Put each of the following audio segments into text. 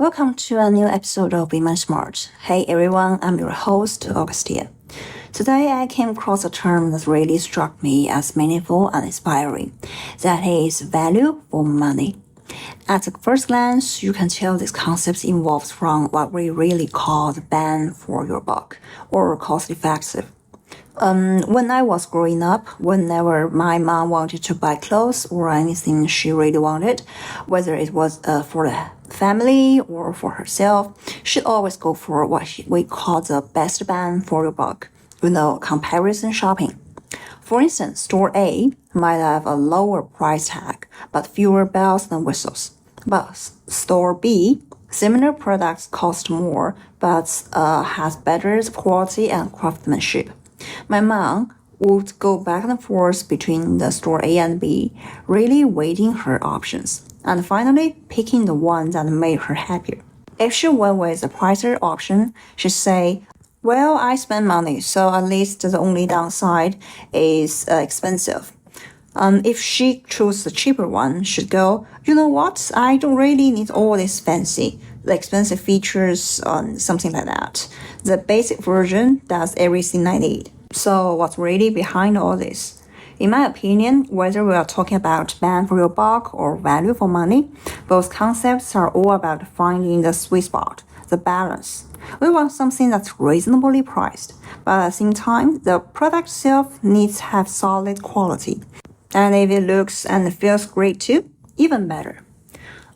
Welcome to a new episode of Be Smart. Hey everyone, I'm your host, Augustia. Today I came across a term that really struck me as meaningful and inspiring. That is value for money. At the first glance, you can tell this concept evolves from what we really call the bang for your buck, or cost-effective. When I was growing up, whenever my mom wanted to buy clothes or anything she really wanted, whether it was for the family or for herself, she'd always go for what we call the best bang for your buck, comparison shopping. For instance, store A might have a lower price tag, but fewer bells and whistles. But store B, similar products cost more, but has better quality and craftsmanship. My mom would go back and forth between the store A and B, really weighing her options, and finally picking the one that made her happier. If she went with the pricier option, she'd say, well, I spend money, so at least the only downside is expensive. If she chose the cheaper one, she'd go, you know what, I don't really need all this fancy, the expensive features, something like that. The basic version does everything I need. So what's really behind all this? In my opinion, whether we are talking about bang for your buck or value for money, both concepts are all about finding the sweet spot, the balance. We want something that's reasonably priced, but at the same time, the product itself needs to have solid quality. And if it looks and feels great too, even better.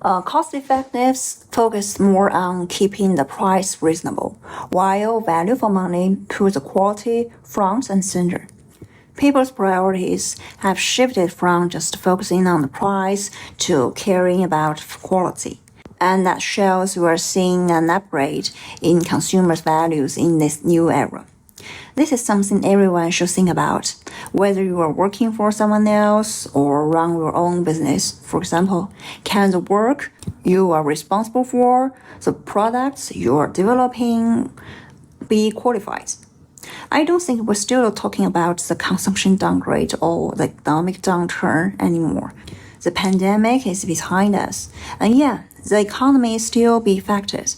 Cost-effectiveness focus more on keeping the price reasonable, while value for money puts the quality front and center. People's priorities have shifted from just focusing on the price to caring about quality. And that shows we are seeing an upgrade in consumers' values in this new era. This is something everyone should think about, whether you are working for someone else or run your own business. For example, can the work you are responsible for, the products you are developing, be qualified? I don't think we're still talking about the consumption downgrade or the economic downturn anymore. The pandemic is behind us, and yeah, the economy still be affected,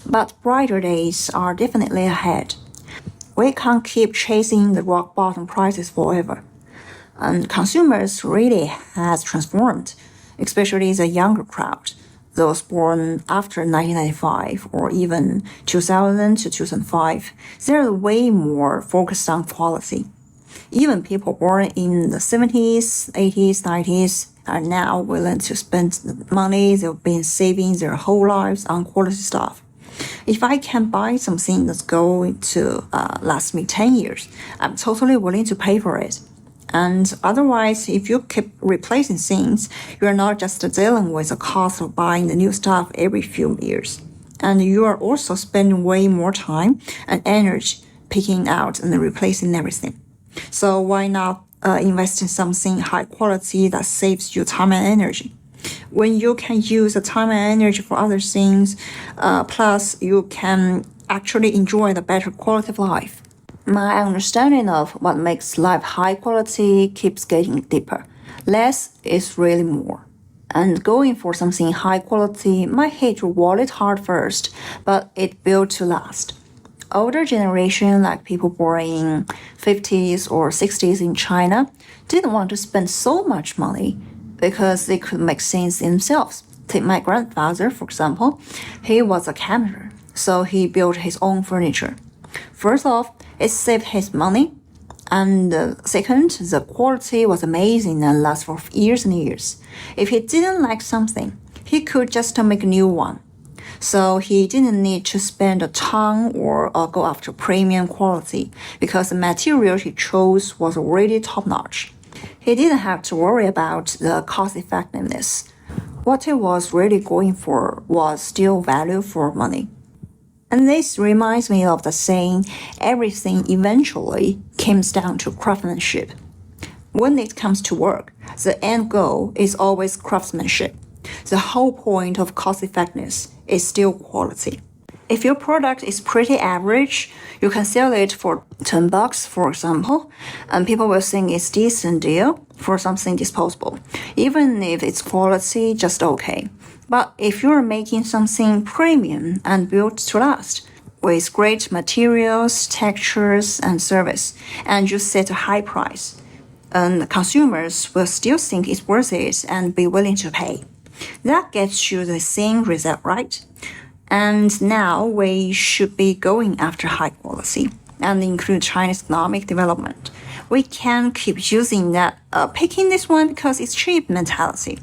but brighter days are definitely ahead. We can't keep chasing the rock bottom prices forever. And consumers really has transformed, especially the younger crowd, those born after 1995 or even 2000 to 2005. They're way more focused on quality. Even people born in the 70s, 80s, 90s are now willing to spend the money they've been saving their whole lives on quality stuff. If I can buy something that's going to last me 10 years, I'm totally willing to pay for it. And otherwise, if you keep replacing things, you're not just dealing with the cost of buying the new stuff every few years. And you are also spending way more time and energy picking out and replacing everything. So why not invest in something high quality that saves you time and energy? When you can use the time and energy for other things, plus you can actually enjoy the better quality of life. My understanding of what makes life high quality keeps getting deeper. Less is really more. And going for something high quality might hit your wallet hard first, but it built to last. Older generation, like people born in 50s or 60s in China, didn't want to spend so much money because they could make things themselves. Take my grandfather, for example. He was a carpenter, so he built his own furniture. First off, it saved his money, and second, the quality was amazing and lasted for years and years. If he didn't like something, he could just make a new one. So he didn't need to spend a ton or go after premium quality because the material he chose was already top-notch. He didn't have to worry about the cost effectiveness. What he was really going for was still value for money. And this reminds me of the saying, everything eventually comes down to craftsmanship. When it comes to work, the end goal is always craftsmanship. The whole point of cost effectiveness is still quality. If your product is pretty average, you can sell it for $10, for example, and people will think it's a decent deal for something disposable, even if its quality just okay. But if you're making something premium and built to last, with great materials, textures, and service, and you set a high price, and consumers will still think it's worth it and be willing to pay. That gets you the same result, right? And now we should be going after high quality and include Chinese economic development. We can't keep using that picking this one because it's cheap mentality.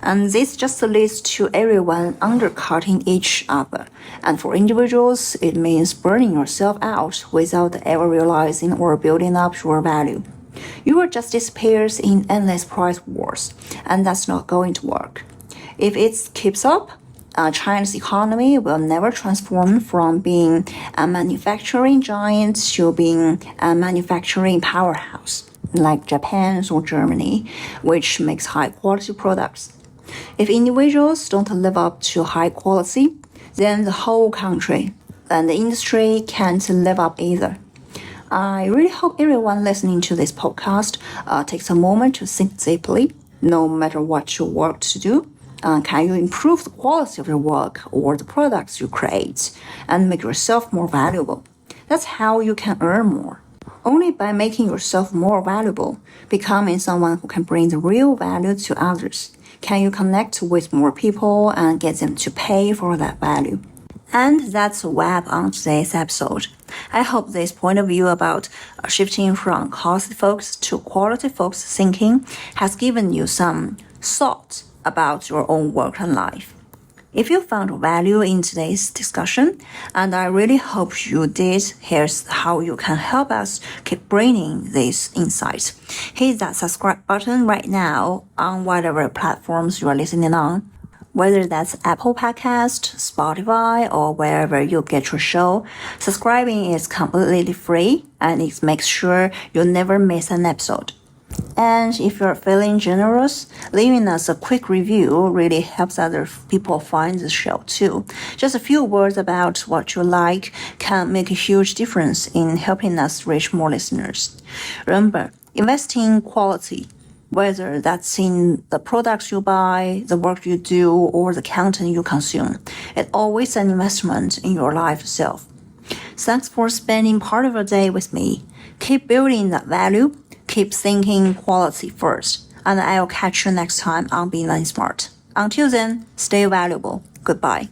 And this just leads to everyone undercutting each other. And for individuals, it means burning yourself out without ever realizing or building up your value. You will just disappear in endless price wars, and that's not going to work. If it keeps up, China's economy will never transform from being a manufacturing giant to being a manufacturing powerhouse, like Japan or Germany, which makes high-quality products. If individuals don't live up to high quality, then the whole country and the industry can't live up either. I really hope everyone listening to this podcast takes a moment to think deeply, no matter what you work to do. Can you improve the quality of your work or the products you create and make yourself more valuable? That's how you can earn more. Only by making yourself more valuable, becoming someone who can bring the real value to others, can you connect with more people and get them to pay for that value. And that's a wrap on today's episode. I hope this point of view about shifting from cost focused to quality focused thinking has given you some thought about your own work and life. If you found value in today's discussion, and I really hope you did, here's how you can help us keep bringing these insights. Hit that subscribe button right now on whatever platforms you are listening on, whether that's Apple Podcast, Spotify, or wherever you get your show. Subscribing is completely free, and it makes sure you never miss an episode. And if you're feeling generous, leaving us a quick review really helps other people find the show too. Just a few words about what you like can make a huge difference in helping us reach more listeners. Remember, invest in quality, whether that's in the products you buy, the work you do, or the content you consume. It's always an investment in your life itself. Thanks for spending part of your day with me. Keep building that value. Keep thinking quality first, and I'll catch you next time on Being Smart. Until then, stay valuable. Goodbye.